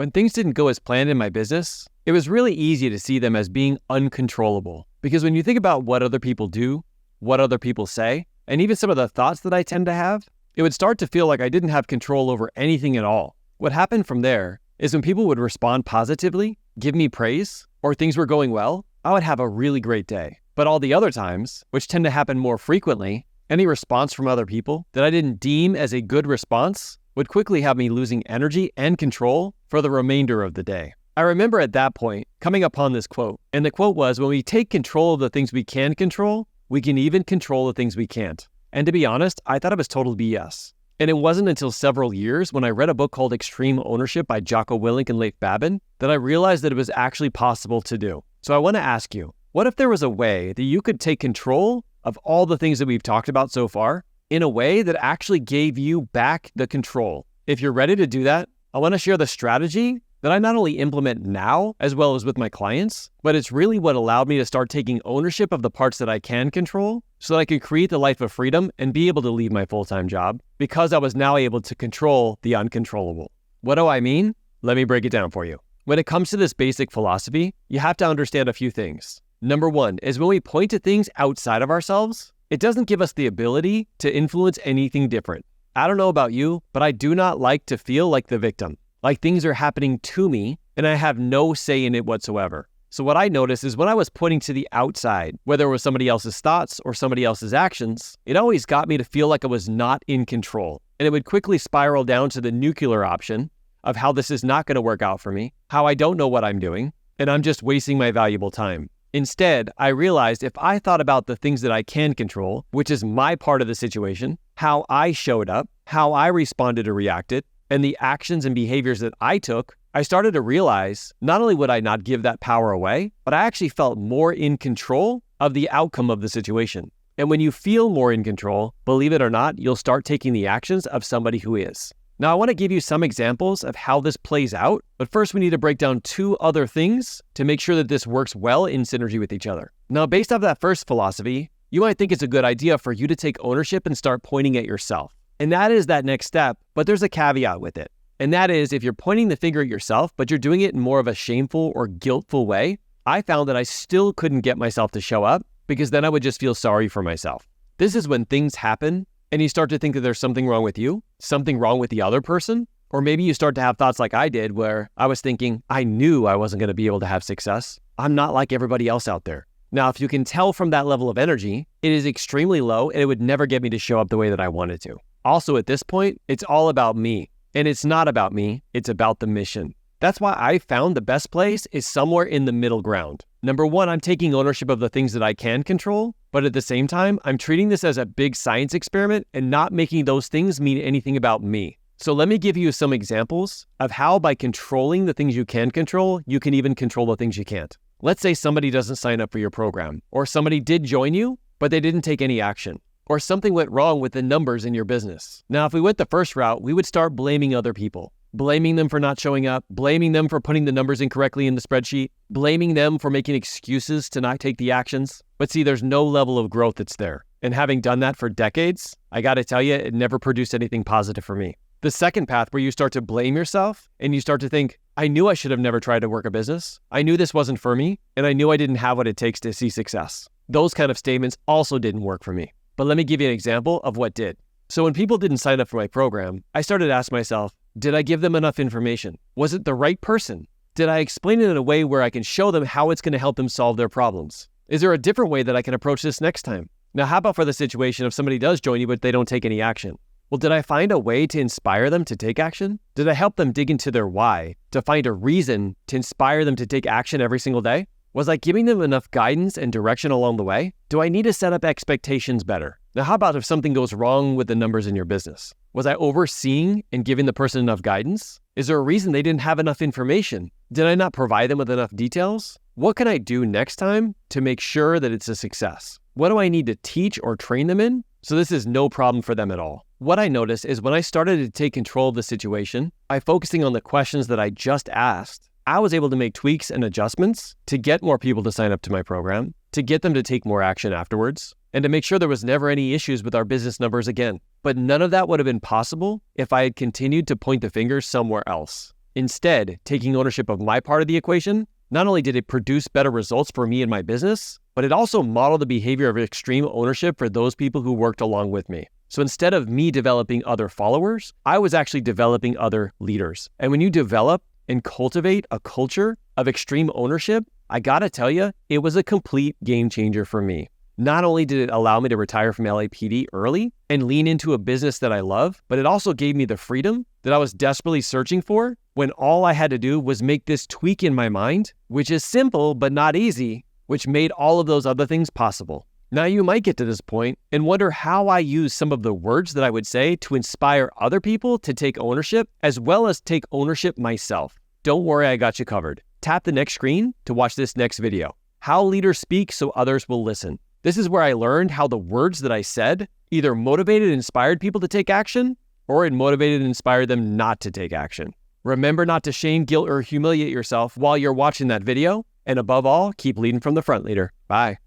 When things didn't go as planned in my business, it was really easy to see them as being uncontrollable. Because when you think about what other people do, what other people say, and even some of the thoughts that I tend to have, it would start to feel like I didn't have control over anything at all. What happened from there is when people would respond positively, give me praise, or things were going well, I would have a really great day. But all the other times, which tend to happen more frequently, any response from other people that I didn't deem as a good response would quickly have me losing energy and control for the remainder of the day. I remember at that point coming upon this quote, and the quote was, when we take control of the things we can control, we can even control the things we can't. And to be honest, I thought it was total BS. And it wasn't until several years when I read a book called Extreme Ownership by Jocko Willink and Leif Babin that I realized that it was actually possible to do. So I want to ask you, what if there was a way that you could take control of all the things that we've talked about so far in a way that actually gave you back the control? If you're ready to do that, I want to share the strategy that I not only implement now as well as with my clients, but it's really what allowed me to start taking ownership of the parts that I can control so that I could create the life of freedom and be able to leave my full-time job because I was now able to control the uncontrollable. What do I mean? Let me break it down for you. When it comes to this basic philosophy, you have to understand a few things. Number one is when we point to things outside of ourselves, it doesn't give us the ability to influence anything different. I don't know about you, but I do not like to feel like the victim. Like things are happening to me and I have no say in it whatsoever. So what I noticed is when I was pointing to the outside, whether it was somebody else's thoughts or somebody else's actions, it always got me to feel like I was not in control. And it would quickly spiral down to the nuclear option of how this is not going to work out for me, how I don't know what I'm doing, and I'm just wasting my valuable time. Instead, I realized if I thought about the things that I can control, which is my part of the situation, how I showed up, how I responded or reacted, and the actions and behaviors that I took, I started to realize not only would I not give that power away, but I actually felt more in control of the outcome of the situation. And when you feel more in control, believe it or not, you'll start taking the actions of somebody who is. Now, I want to give you some examples of how this plays out, but first we need to break down two other things to make sure that this works well in synergy with each other. Now, based off that first philosophy, you might think it's a good idea for you to take ownership and start pointing at yourself. And that is that next step, but there's a caveat with it. And that is if you're pointing the finger at yourself, but you're doing it in more of a shameful or guiltful way, I found that I still couldn't get myself to show up because then I would just feel sorry for myself. This is when things happen and you start to think that there's something wrong with you, something wrong with the other person, or maybe you start to have thoughts like I did where I was thinking, I knew I wasn't going to be able to have success. I'm not like everybody else out there. Now, if you can tell from that level of energy, it is extremely low and it would never get me to show up the way that I wanted to. Also, at this point, it's all about me. And it's not about me, it's about the mission. That's why I found the best place is somewhere in the middle ground. Number one, I'm taking ownership of the things that I can control, but at the same time, I'm treating this as a big science experiment and not making those things mean anything about me. So let me give you some examples of how by controlling the things you can control, you can even control the things you can't. Let's say somebody doesn't sign up for your program, or somebody did join you, but they didn't take any action. Or something went wrong with the numbers in your business. Now, if we went the first route, we would start blaming other people. Blaming them for not showing up, blaming them for putting the numbers incorrectly in the spreadsheet, blaming them for making excuses to not take the actions. But see, there's no level of growth that's there. And having done that for decades, I gotta tell you, it never produced anything positive for me. The second path where you start to blame yourself and you start to think, I knew I should have never tried to work a business. I knew this wasn't for me, and I knew I didn't have what it takes to see success. Those kind of statements also didn't work for me. But let me give you an example of what did. So when people didn't sign up for my program, I started to ask myself, did I give them enough information? Was it the right person? Did I explain it in a way where I can show them how it's going to help them solve their problems? Is there a different way that I can approach this next time? Now, how about for the situation if somebody does join you, but they don't take any action? Well, did I find a way to inspire them to take action? Did I help them dig into their why, to find a reason to inspire them to take action every single day? Was I giving them enough guidance and direction along the way? Do I need to set up expectations better? Now, how about if something goes wrong with the numbers in your business? Was I overseeing and giving the person enough guidance? Is there a reason they didn't have enough information? Did I not provide them with enough details? What can I do next time to make sure that it's a success? What do I need to teach or train them in so this is no problem for them at all? What I noticed is when I started to take control of the situation by focusing on the questions that I just asked, I was able to make tweaks and adjustments to get more people to sign up to my program, to get them to take more action afterwards, and to make sure there was never any issues with our business numbers again. But none of that would have been possible if I had continued to point the finger somewhere else. Instead, taking ownership of my part of the equation, not only did it produce better results for me and my business, but it also modeled the behavior of extreme ownership for those people who worked along with me. So instead of me developing other followers, I was actually developing other leaders. And when you develop and cultivate a culture of extreme ownership, I gotta tell you, it was a complete game changer for me. Not only did it allow me to retire from LAPD early and lean into a business that I love, but it also gave me the freedom that I was desperately searching for when all I had to do was make this tweak in my mind, which is simple but not easy, which made all of those other things possible. Now you might get to this point and wonder how I use some of the words that I would say to inspire other people to take ownership as well as take ownership myself. Don't worry, I got you covered. Tap the next screen to watch this next video. How leaders speak so others will listen. This is where I learned how the words that I said either motivated and inspired people to take action, or it motivated and inspired them not to take action. Remember not to shame, guilt, or humiliate yourself while you're watching that video. And above all, keep leading from the front, leader. Bye.